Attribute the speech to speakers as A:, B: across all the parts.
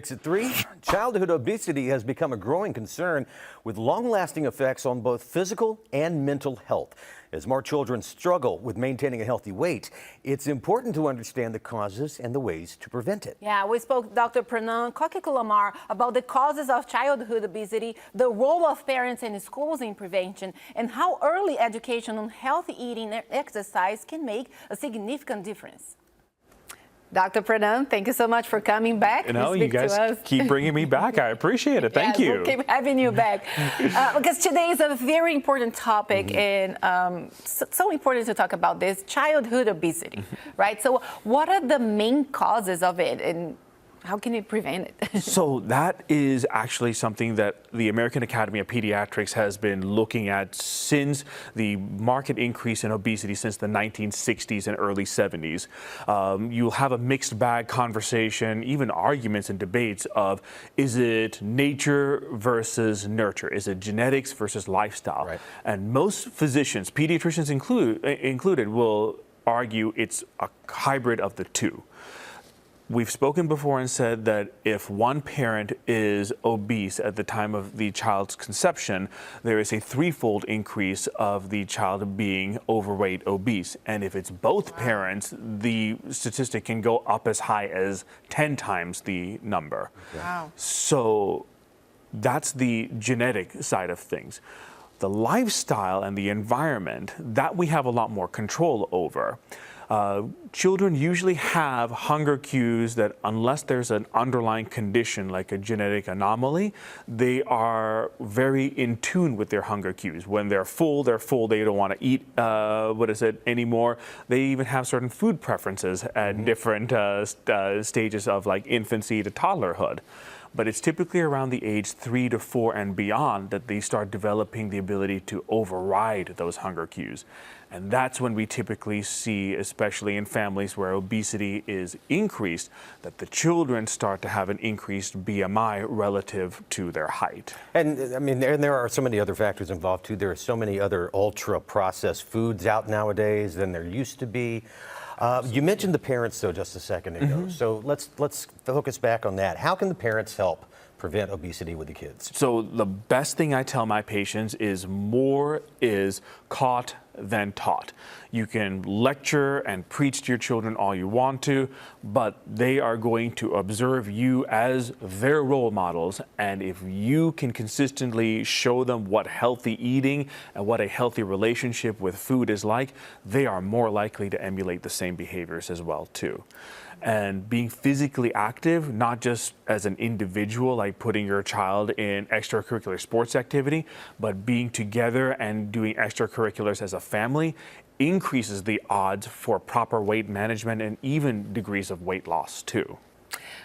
A: At 3, childhood obesity has become a growing concern with long-lasting effects on both physical and mental health. As more children struggle with maintaining a healthy weight, it's important to understand the causes and the ways to prevent it.
B: Yeah, we spoke to Dr. Pranan Kokikulamar about the causes of childhood obesity, the role of parents and schools in prevention, and how early education on healthy eating and exercise can make a significant difference. Dr. Pranan, thank you so much for coming back.
C: You know, you guys keep bringing me back. I appreciate it. Thank you.
B: We'll keep having you back. Because today is a very important topic and so important to talk about this, childhood obesity, right? So what are the main causes of it and how can you prevent it?
C: So that is actually something that the American Academy of Pediatrics has been looking at since the marked increase in obesity since the 1960s and early 70s. You'll have a mixed bag conversation, even arguments and debates of, is it nature versus nurture? Is it genetics versus lifestyle?
A: Right.
C: And most physicians, pediatricians included, will argue it's a hybrid of the two. We've spoken before and said that if one parent is obese at the time of the child's conception, there is a threefold increase of the child being overweight, obese. And if it's both parents, the statistic can go up as high as 10 times the number.
B: Wow.
C: So that's the genetic side of things. The lifestyle and the environment, that we have a lot more control over. Children usually have hunger cues that, unless there's an underlying condition like a genetic anomaly, they are very in tune with their hunger cues. When they're full, they don't want to eat anymore. They even have certain food preferences at different stages of like infancy to toddlerhood. But it's typically around the age 3 to 4 and beyond that they start developing the ability to override those hunger cues. And that's when we typically see, especially in families where obesity is increased, that the children start to have an increased BMI relative to their height.
A: And I mean, there are so many other factors involved too. There are so many other ultra-processed foods out nowadays than there used to be. You mentioned the parents, though, just a second ago. So let's focus back on that. How can the parents help prevent obesity with the kids?
C: So the best thing I tell my patients is more is caught than taught. You can lecture and preach to your children all you want to, but they are going to observe you as their role models. And if you can consistently show them what healthy eating and what a healthy relationship with food is like, they are more likely to emulate the same behaviors as well too. And being physically active, not just as an individual, like putting your child in extracurricular sports activity, but being together and doing extracurriculars as a family increases the odds for proper weight management and even degrees of weight loss too.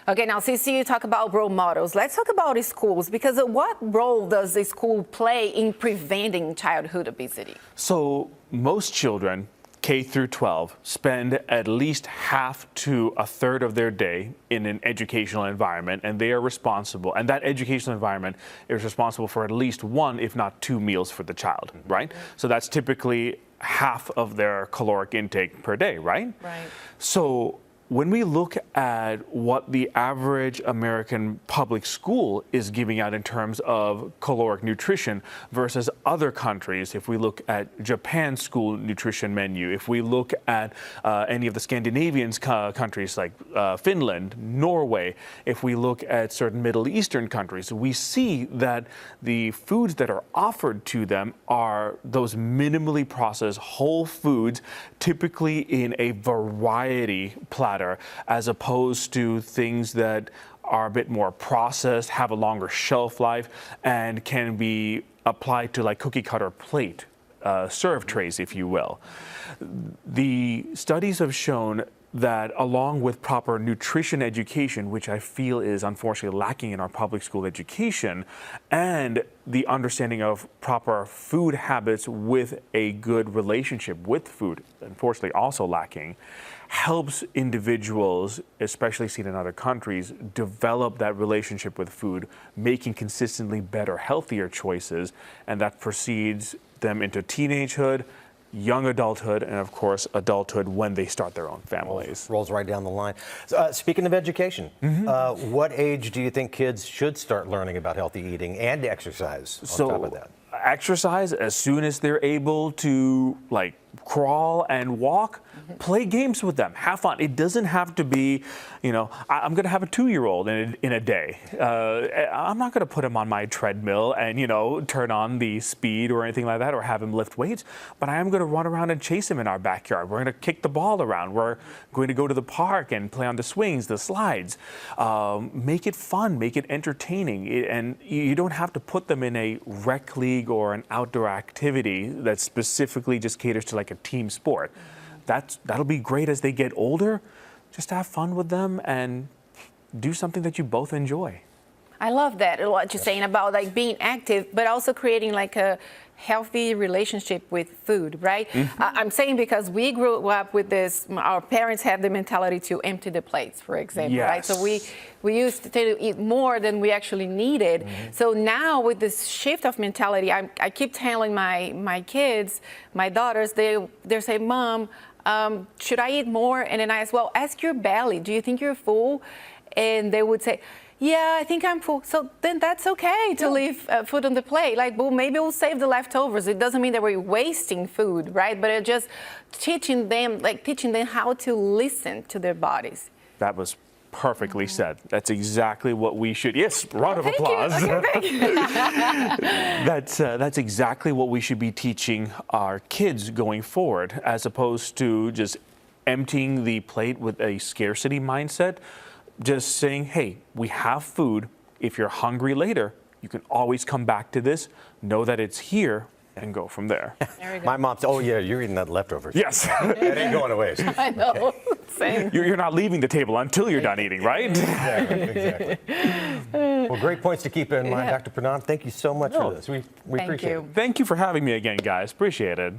B: Okay, now since you talk about role models, let's talk about schools, because what role does the school play in preventing childhood obesity?
C: So most children, K through 12, spend at least half to a third of their day in an educational environment, and they are responsible, and that educational environment is responsible for at least one, if not two meals for the child, right? So that's typically half of their caloric intake per day, right?
B: Right.
C: So when we look at what the average American public school is giving out in terms of caloric nutrition versus other countries, if we look at Japan's school nutrition menu, if we look at any of the Scandinavian countries like Finland, Norway, if we look at certain Middle Eastern countries, we see that the foods that are offered to them are those minimally processed whole foods, typically in a variety platter, as opposed to things that are a bit more processed, have a longer shelf life, and can be applied to like cookie cutter plate serve trays, if you will. The studies have shown that along with proper nutrition education, which I feel is unfortunately lacking in our public school education, and the understanding of proper food habits with a good relationship with food, unfortunately also lacking, helps individuals, especially seen in other countries, develop that relationship with food, making consistently better, healthier choices, and that proceeds them into teenagehood, young adulthood, and of course, adulthood when they start their own families.
A: Rolls right down the line. Speaking of education, what age do you think kids should start learning about healthy eating and exercise on top of that?
C: Exercise as soon as they're able to, like, crawl and walk. Play games with them. Have fun. It doesn't have to be, you know, I'm going to have a 2-year-old in a day. I'm not going to put him on my treadmill and, you know, turn on the speed or anything like that or have him lift weights. But I am going to run around and chase him in our backyard. We're going to kick the ball around. We're going to go to the park and play on the swings, the slides. Make it fun. Make it entertaining. And you don't have to put them in a rec league or an outdoor activity that specifically just caters to like a team sport. That'll be great as they get older. Just have fun with them and do something that you both enjoy.
B: I love that, what you're saying about like being active, but also creating like a healthy relationship with food, right? I'm saying because we grew up with this, our parents had the mentality to empty the plates, for example, right? So we used to eat more than we actually needed. So now with this shift of mentality, I keep telling my kids, my daughters, they say, Mom, should I eat more? And then I ask, well, ask your belly, do you think you're full? And they would say, yeah, I think I'm full. So then that's okay to leave food on the plate. Like, well, maybe we'll save the leftovers. It doesn't mean that we're wasting food, right? But it's just teaching them how to listen to their bodies.
C: That was perfectly said. That's exactly what we should. Yes, round of applause.
B: Thank you.
C: That's exactly what we should be teaching our kids going forward, as opposed to just emptying the plate with a scarcity mindset. Just saying, hey, we have food. If you're hungry later, you can always come back to this. Know that it's here and go from there.
B: There we go.
A: My mom said, oh yeah, you're eating that leftovers.
C: Yes.
A: It ain't going to waste.
B: I know. Same.
C: You're not leaving the table until you're done eating, right?
A: Exactly. Well, great points to keep in mind, Dr. Pranam. Thank you so much for this. We appreciate it.
C: Thank you for having me again, guys. Appreciate it.